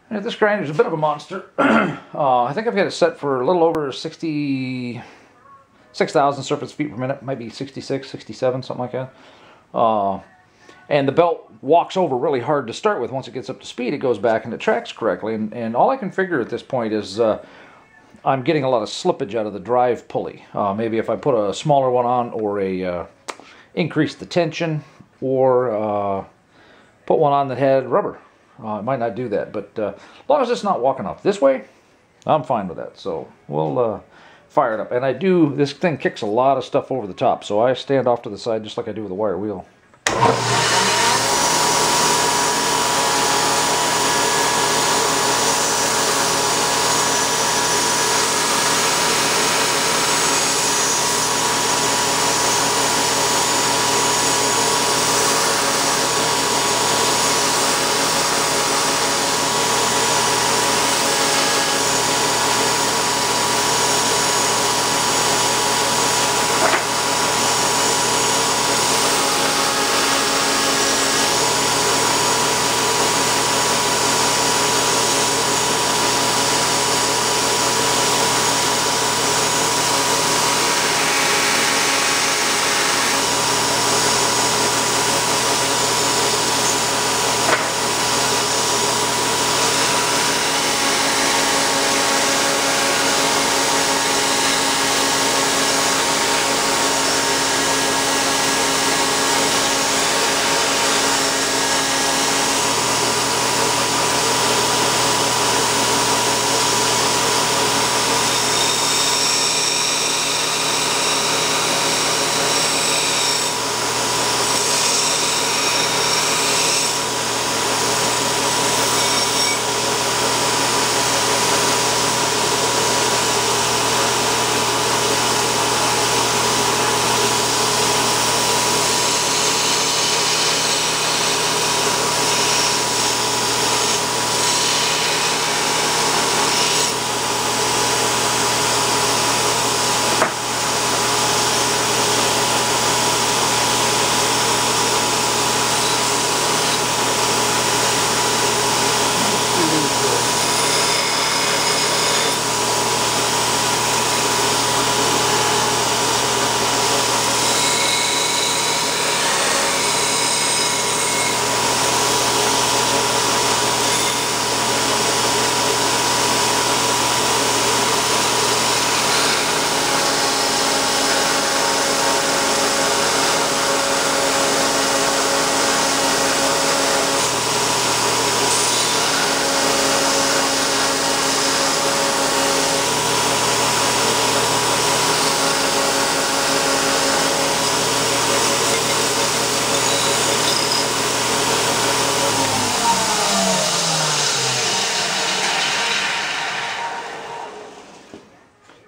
Yeah, this grinder's a bit of a monster. I think I've got it set for a little over 66,000 surface feet per minute, maybe 66, 67, something like that. And the belt walks over really hard to start with. Once it gets up to speed, it goes back and it tracks correctly. And all I can figure at this point is I'm getting a lot of slippage out of the drive pulley. Maybe if I put a smaller one on, or increase the tension, or put one on that had rubber. It might not do that, but as long as it's not walking off this way, I'm fine with that. So we'll fire it up. And this thing kicks a lot of stuff over the top, so I stand off to the side just like I do with a wire wheel.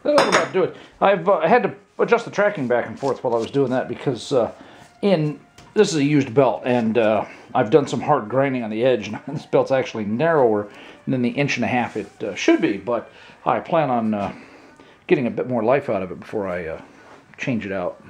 That'll about do it. I've had to adjust the tracking back and forth while I was doing that because this is a used belt, and I've done some hard grinding on the edge, and this belt's actually narrower than the 1.5 inch it should be, but I plan on getting a bit more life out of it before I change it out.